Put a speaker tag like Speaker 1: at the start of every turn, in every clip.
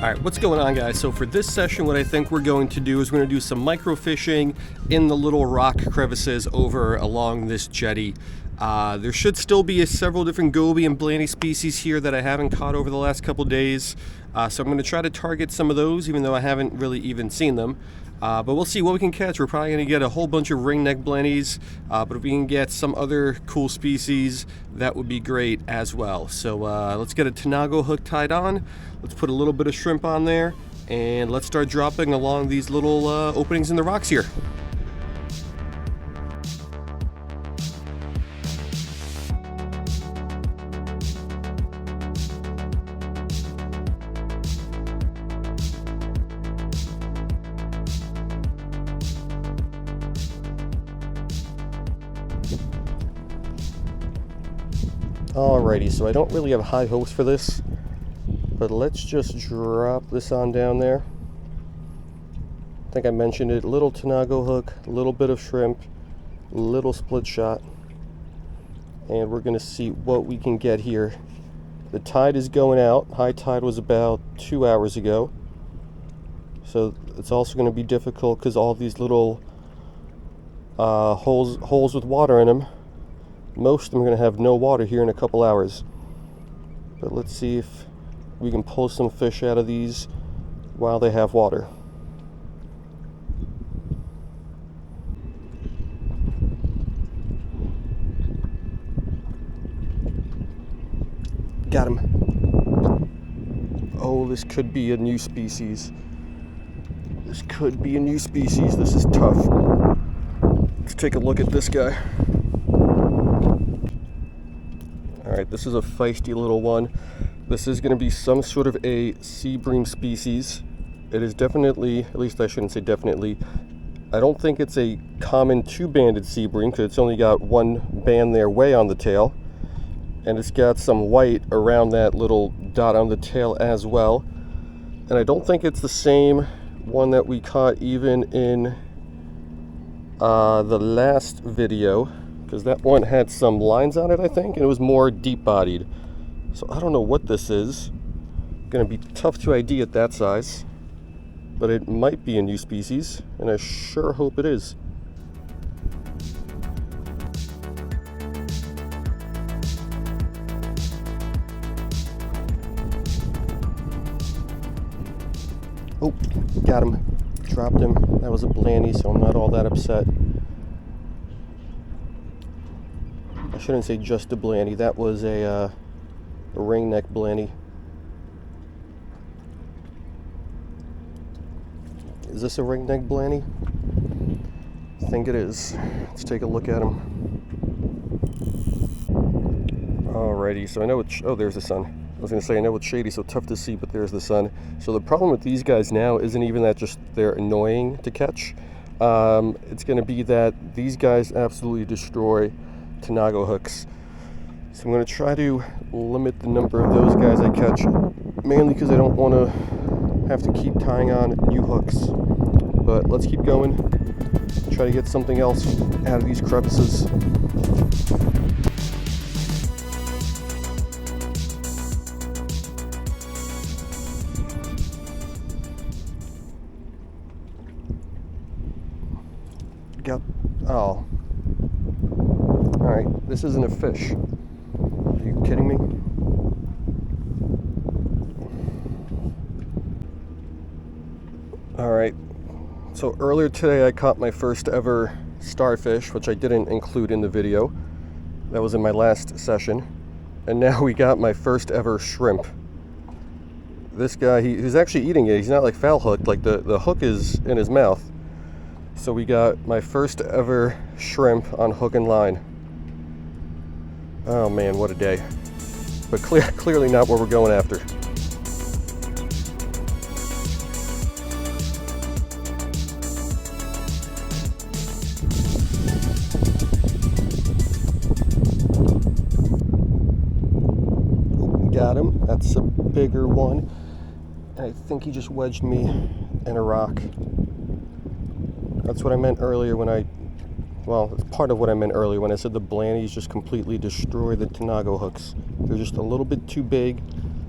Speaker 1: Alright, what's going on, guys? So for this session, what I think we're going to do is we're going to do some microfishing in the little rock crevices over along this jetty. There should still be several different goby and blanny species here that I haven't caught over the last couple days. So I'm going to try to target some of those, even though I haven't really even seen them. But we'll see what we can catch. We're probably going to get a whole bunch of ringneck blennies, but if we can get some other cool species, that would be great as well. So let's get a Tanago hook tied on. Let's put a little bit of shrimp on there, and let's start dropping along these little openings in the rocks here. Alrighty, so I don't really have high hopes for this, but let's just drop this on down there. I think I mentioned it, little Tanago hook, a little bit of shrimp, little split shot, and we're gonna see what we can get here. The tide is going out. High tide was about 2 hours ago, so it's also going to be difficult because all these little holes with water in them, most of them are going to have no water here in a couple hours. But let's see if we can pull some fish out of these while they have water. Got him. Oh, this could be a new species. This could be a new species. This is tough. Let's take a look at this guy. Alright, this is a feisty little one. This is going to be some sort of a sea bream species. It is definitely, at least I shouldn't say definitely, I don't think it's a common two-banded sea bream because it's only got one band there way on the tail. And it's got some white around that little dot on the tail as well. And I don't think it's the same one that we caught even in the last video, because that one had some lines on it, I think, and it was more deep-bodied. So I don't know what this is. Gonna be tough to ID at that size, but it might be a new species, and I sure hope it is. Oh, got him. Dropped him. That was a blanny, so I'm not all that upset. I shouldn't say just a blanny. That was a ringneck blanny. Is this a ringneck blanny? I think it is. Let's take a look at him. Alrighty, so I know it's... Oh, there's the sun. I was going to say, I know it's shady, so tough to see, but there's the sun. So the problem with these guys now isn't even that just they're annoying to catch. It's going to be that these guys absolutely destroy Tanago hooks. So I'm going to try to limit the number of those guys I catch, mainly because I don't want to have to keep tying on new hooks. But let's keep going, try to get something else out of these crevices. Oh. Alright, this isn't a fish. Are you kidding me? Alright, so earlier today I caught my first ever starfish, which I didn't include in the video. That was in my last session. And now we got my first ever shrimp. This guy, he's actually eating it. He's not like foul hooked, like the hook is in his mouth. So we got my first ever shrimp on hook and line. Oh man, what a day. But clearly not what we're going after. Got him. That's a bigger one. I think he just wedged me in a rock. That's what I meant earlier when well, it's part of what I meant earlier when I said the blannies just completely destroy the Tanago hooks. They're just a little bit too big,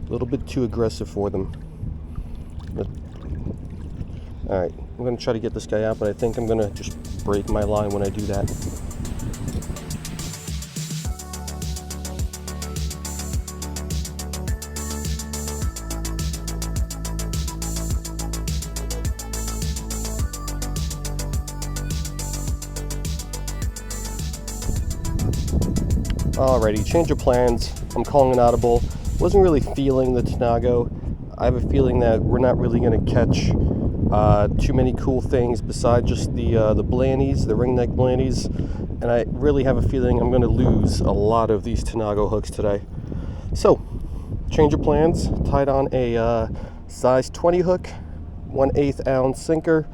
Speaker 1: a little bit too aggressive for them. Alright, I'm going to try to get this guy out, but I think I'm going to just break my line when I do that. Alrighty, change of plans. I'm calling an audible. Wasn't really feeling the Tanago. I have a feeling that we're not really going to catch too many cool things besides just the blannies, the ringneck blannies, and I really have a feeling I'm going to lose a lot of these Tanago hooks today. So, change of plans. Tied on a size 20 hook, 1/8 ounce sinker,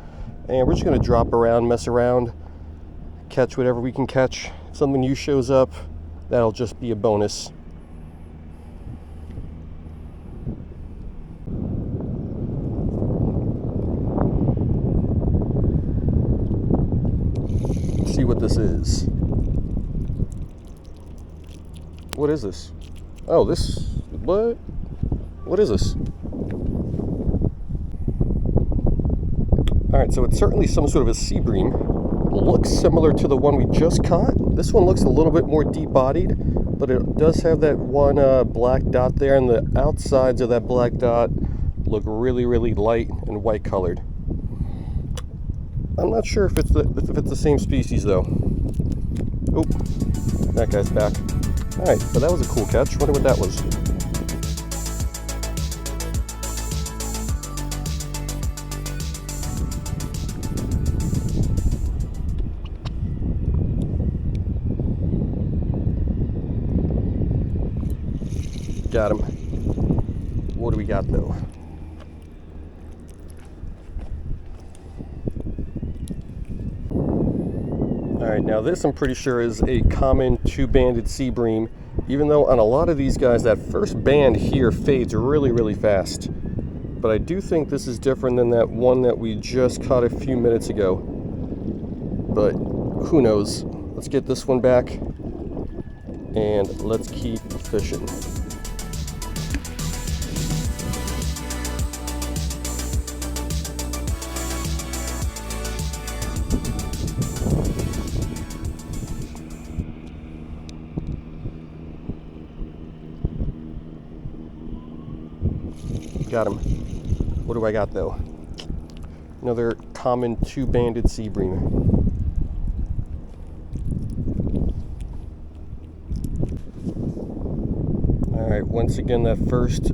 Speaker 1: and we're just going to drop around, mess around, catch whatever we can catch. If something new shows up, that'll just be a bonus. Let's see what this is. What is this? Oh, this, what? What is this? Alright, so it's certainly some sort of a sea bream. Looks similar to the one we just caught. This one looks a little bit more deep-bodied, but it does have that one black dot there, and the outsides of that black dot look really, really light and white-colored. I'm not sure if it's the same species, though. Oh, that guy's back. All right, but that was a cool catch. Wonder what that was. Got him. What do we got, though? Alright, now this I'm pretty sure is a common two-banded sea bream, even though on a lot of these guys that first band here fades really, really fast. But I do think this is different than that one that we just caught a few minutes ago. But who knows? Let's get this one back and let's keep fishing. Got him. What do I got, though? Another common two-banded sea bream. Alright, once again, that first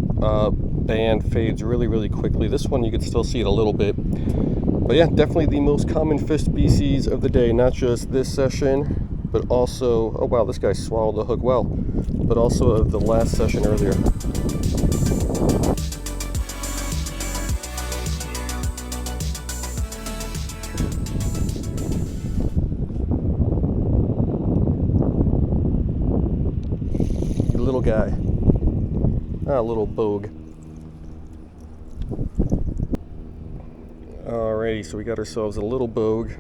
Speaker 1: band fades really, really quickly. This one, you can still see it a little bit. But yeah, definitely the most common fish species of the day. Not just this session, but also... Oh, wow, this guy swallowed the hook well. But also of the last session earlier. Little guy. Ah, little bogue. Alrighty, so we got ourselves a little bogue.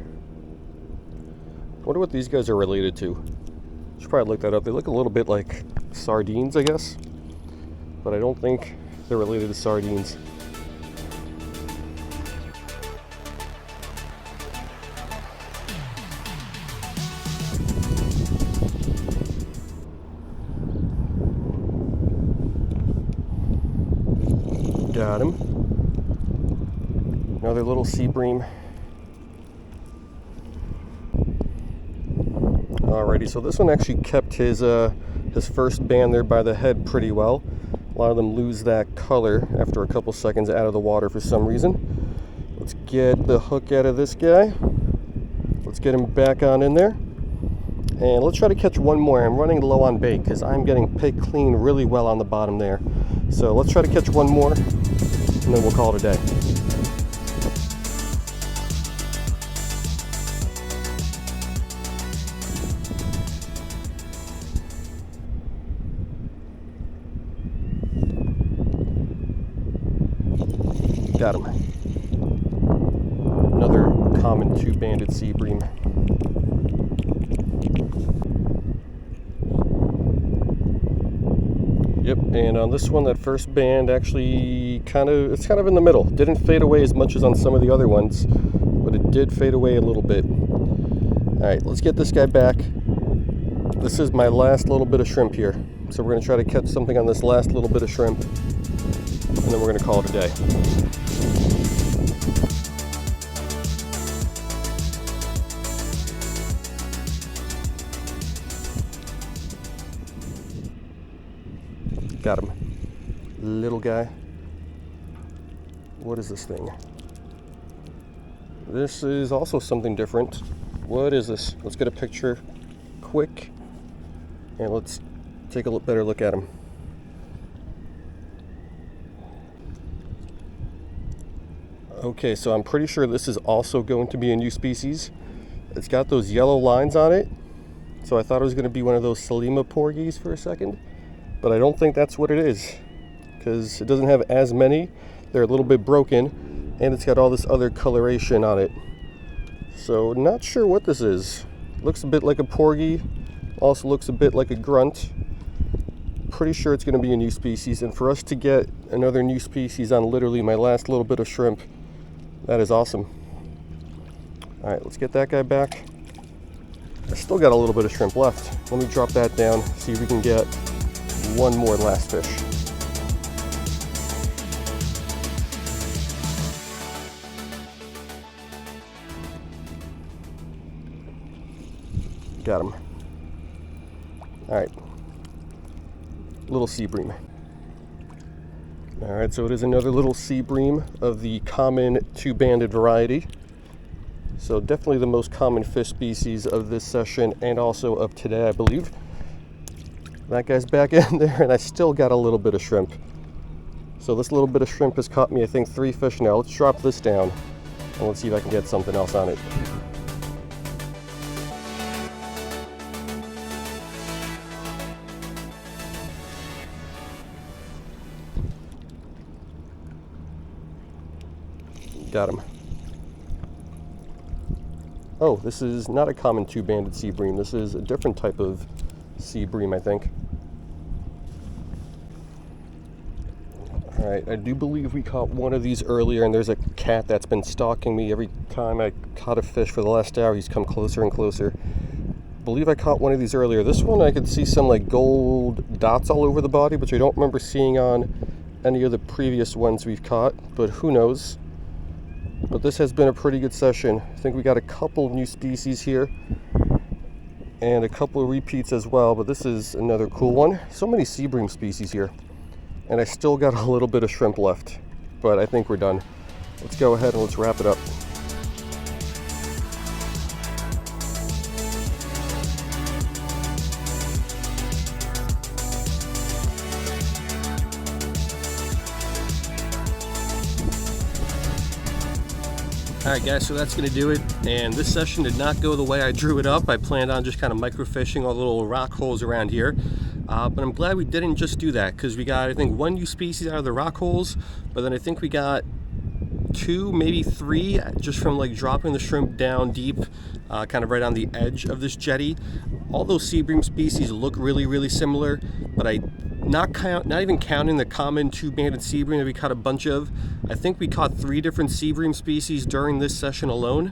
Speaker 1: Wonder what these guys are related to. Should probably look that up. They look a little bit like sardines, I guess. But I don't think they're related to sardines. Got him. Another little sea bream. Alrighty, so this one actually kept his first band there by the head pretty well. A lot of them lose that color after a couple seconds out of the water for some reason. Let's get the hook out of this guy. Let's get him back on in there. And let's try to catch one more. I'm running low on bait because I'm getting picked clean really well on the bottom there. So let's try to catch one more, and then we'll call it a day. Got him. Another common two-banded sea bream. Yep, And on this one, that first band actually it's kind of in the middle. Didn't fade away as much as on some of the other ones, but it did fade away a little bit. All right, let's get this guy back. This is my last little bit of shrimp here. So we're gonna try to catch something on this last little bit of shrimp, and then we're gonna call it a day. Got him. Little guy. What is this thing? This is also something different. What is this? Let's get a picture quick, and let's take a better look at him. Okay, so I'm pretty sure this is also going to be a new species. It's got those yellow lines on it, so I thought it was going to be one of those Salima porgies for a second, but I don't think that's what it is, because it doesn't have as many. They're a little bit broken, and it's got all this other coloration on it. So not sure what this is. Looks a bit like a porgy, also looks a bit like a grunt. Pretty sure it's going to be a new species, and for us to get another new species on literally my last little bit of shrimp, that is awesome. All right, let's get that guy back. I still got a little bit of shrimp left. Let me drop that down, see if we can get one more last fish. Got him. All right, little sea bream. All right, so it is another little sea bream of the common two-banded variety. So definitely the most common fish species of this session and also of today, I believe. That guy's back in there, and I still got a little bit of shrimp. So this little bit of shrimp has caught me, I think, 3 fish now. Let's drop this down, and let's see if I can get something else on it. Got him. Oh, this is not a common two-banded sea bream. This is a different type of sea bream, I think. All right, I do believe we caught one of these earlier, and there's a cat that's been stalking me every time I caught a fish for the last hour. He's come closer and closer. I believe I caught one of these earlier. This one, I could see some like gold dots all over the body, which I don't remember seeing on any of the previous ones we've caught, but who knows. But this has been a pretty good session. I think we got a couple new species here and a couple of repeats as well, but this is another cool one. So many sea bream species here, and I still got a little bit of shrimp left, but I think we're done. Let's go ahead and let's wrap it up. Alright guys, so that's going to do it, and this session did not go the way I drew it up. I planned on just kind of microfishing all the little rock holes around here, but I'm glad we didn't just do that, because we got, I think, 1 new species out of the rock holes, but then I think we got 2, maybe 3, just from like dropping the shrimp down deep, kind of right on the edge of this jetty. All those sea bream species look really similar, but not even counting the common two-banded sea bream that we caught a bunch of. I think we caught 3 different sea bream species during this session alone,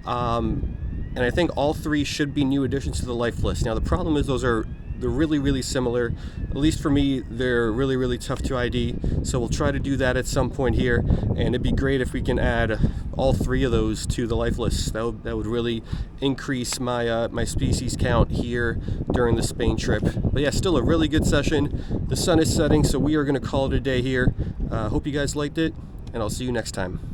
Speaker 1: and I think all 3 should be new additions to the life list. Now the problem is they're really similar. At least for me, they're really tough to ID, so we'll try to do that at some point here, and it'd be great if we can add all 3 of those to the life list. That would really increase my my species count here during the Spain trip. But yeah, still a really good session. The sun is setting, so we are going to call it a day here. Hope you guys liked it, and I'll see you next time.